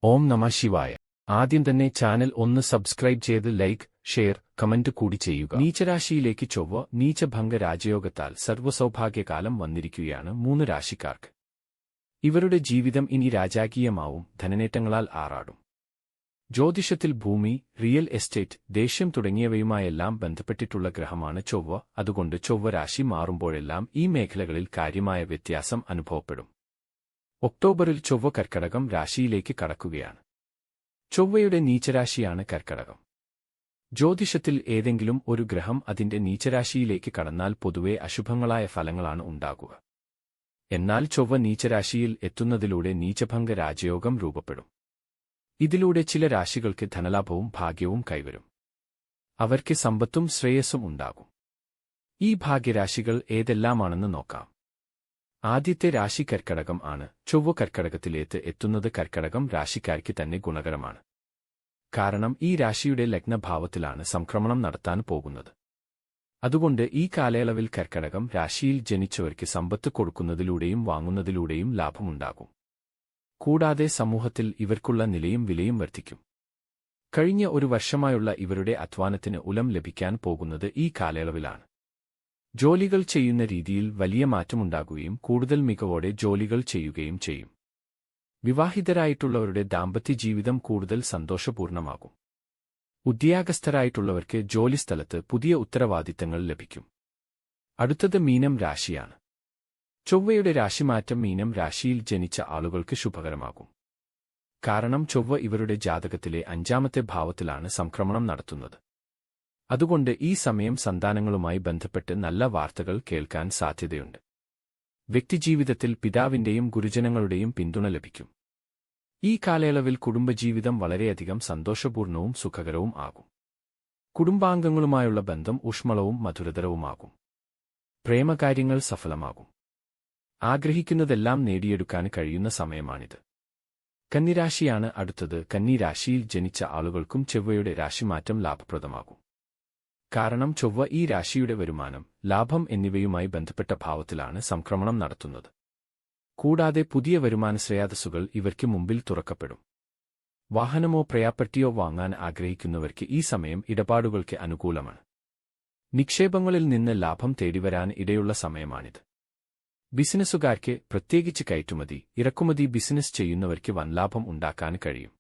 ഓം നമഃ ശിവായ. ആദ്യം തന്നെ ചാനൽ ഒന്ന് സബ്സ്ക്രൈബ് ചെയ്ത് ലൈക്ക്, ഷെയർ, കമന്റ് കൂടി ചെയ്യുക. നീചരാശിയിലേക്ക് ചൊവ്വ നീചഭംഗ രാജയോഗത്താൽ സർവ്വസൗഭാഗ്യകാലം വന്നിരിക്കുകയാണ് 3 രാശിക്കാർക്ക്. ഇവരുടെ ജീവിതം ഇനി രാജകീയമാവും, ധനനേട്ടങ്ങളാൽ ആറാടും. ജ്യോതിഷത്തിൽ ഭൂമി, റിയൽ എസ്റ്റേറ്റ്, ദേഷ്യം തുടങ്ങിയവയുമായെല്ലാം ബന്ധപ്പെട്ടിട്ടുള്ള ഗ്രഹമാണ് ചൊവ്വ. അതുകൊണ്ട് ചൊവ്വ രാശി മാറുമ്പോഴെല്ലാം ഈ മേഖലകളിൽ കാര്യമായ വ്യത്യാസം അനുഭവപ്പെടും. ഒക്ടോബറിൽ ചൊവ്വ കർക്കടകം രാശിയിലേക്ക് കടക്കുകയാണ്. ചൊവ്വയുടെ നീചരാശിയാണ് കർക്കടകം. ജ്യോതിഷത്തിൽ ഏതെങ്കിലും ഒരു ഗ്രഹം അതിന്റെ നീചരാശിയിലേക്ക് കടന്നാൽ പൊതുവെ അശുഭങ്ങളായ ഫലങ്ങളാണ് ഉണ്ടാകുക. എന്നാൽ ചൊവ്വ നീചരാശിയിൽ എത്തുന്നതിലൂടെ നീചഭംഗ രാജയോഗം രൂപപ്പെടും. ഇതിലൂടെ ചില രാശികൾക്ക് ധനലാഭവും ഭാഗ്യവും കൈവരും. അവർക്ക് സമ്പത്തും ശ്രേയസ്സും ഉണ്ടാകും. ഈ ഭാഗ്യരാശികൾ ഏതെല്ലാമാണെന്ന് നോക്കാം. ആദ്യത്തെ രാശി കർക്കടകം ആണ്. ചൊവ്വ കർക്കടകത്തിലേക്ക് എത്തുന്നത് കർക്കടകം രാശിക്കാർക്ക് തന്നെ ഗുണകരമാണ്. കാരണം ഈ രാശിയുടെ ലഗ്നഭാവത്തിലാണ് സംക്രമണം നടത്താൻ പോകുന്നത്. അതുകൊണ്ട് ഈ കാലയളവിൽ കർക്കടകം രാശിയിൽ ജനിച്ചവർക്ക് സമ്പത്ത് കൊടുക്കുന്നതിലൂടെയും വാങ്ങുന്നതിലൂടെയും ലാഭമുണ്ടാകും. കൂടാതെ സമൂഹത്തിൽ ഇവർക്കുള്ള നിലയും വിലയും വർദ്ധിക്കും. കഴിഞ്ഞ ഒരു വർഷമായുള്ള ഇവരുടെ അധ്വാനത്തിന് ഉലം ലഭിക്കാൻ പോകുന്നത് ഈ കാലയളവിലാണ്. ജോലികൾ ചെയ്യുന്ന രീതിയിൽ വലിയ മാറ്റമുണ്ടാകുകയും കൂടുതൽ മികവോടെ ജോലികൾ ചെയ്യുകയും ചെയ്യും. വിവാഹിതരായിട്ടുള്ളവരുടെ ദാമ്പത്യ ജീവിതം കൂടുതൽ സന്തോഷപൂർണ്ണമാകും. ഉദ്യോഗസ്ഥരായിട്ടുള്ളവർക്ക് ജോലിസ്ഥലത്ത് പുതിയ ഉത്തരവാദിത്തങ്ങൾ ലഭിക്കും. അടുത്തത് മീനം രാശിയാണ്. ചൊവ്വയുടെ രാശിമാറ്റം മീനം രാശിയിൽ ജനിച്ച ആളുകൾക്ക് ശുഭകരമാകും. കാരണം ചൊവ്വ ഇവരുടെ ജാതകത്തിലെ 5ാമത്തെ ഭാവത്തിലാണ് സംക്രമണം നടത്തുന്നത്. അതുകൊണ്ട് ഈ സമയം സന്താനങ്ങളുമായി ബന്ധപ്പെട്ട് നല്ല വാർത്തകൾ കേൾക്കാൻ സാധ്യതയുണ്ട്. വ്യക്തിജീവിതത്തിൽ പിതാവിന്റെയും ഗുരുജനങ്ങളുടെയും പിന്തുണ ലഭിക്കും. ഈ കാലയളവിൽ കുടുംബജീവിതം വളരെയധികം സന്തോഷപൂർണവും സുഖകരവും ആകും. കുടുംബാംഗങ്ങളുമായുള്ള ബന്ധം ഊഷ്മളവും മധുരതരവുമാകും. പ്രേമകാര്യങ്ങൾ സഫലമാകും. ആഗ്രഹിക്കുന്നതെല്ലാം നേടിയെടുക്കാൻ കഴിയുന്ന സമയമാണിത്. കന്നിരാശിയാണ് അടുത്തത്. കന്നിരാശിയിൽ ജനിച്ച ആളുകൾക്കും ചൊവ്വയുടെ രാശിമാറ്റം ലാഭപ്രദമാകും. കാരണം ചൊവ്വ ഈ രാശിയുടെ വരുമാനം, ലാഭം എന്നിവയുമായി ബന്ധപ്പെട്ട ഭാവത്തിലാണ് സംക്രമണം നടത്തുന്നത്. കൂടാതെ പുതിയ വരുമാനശ്രേയാതസ്സുകൾ ഇവർക്ക് മുമ്പിൽ തുറക്കപ്പെടും. വാഹനമോ പ്രയാപ്പട്ടിയോ വാങ്ങാൻ ആഗ്രഹിക്കുന്നവർക്ക് ഈ സമയം ഇടപാടുകൾക്ക് അനുകൂലമാണ്. നിക്ഷേപങ്ങളിൽ നിന്ന് ലാഭം തേടിവരാൻ ഇടയുള്ള സമയമാണിത്. ബിസിനസ്സുകാർക്ക്, പ്രത്യേകിച്ച് കയറ്റുമതി, ഇറക്കുമതി ബിസിനസ് ചെയ്യുന്നവർക്ക് വൻലാഭം ഉണ്ടാക്കാൻ കഴിയും.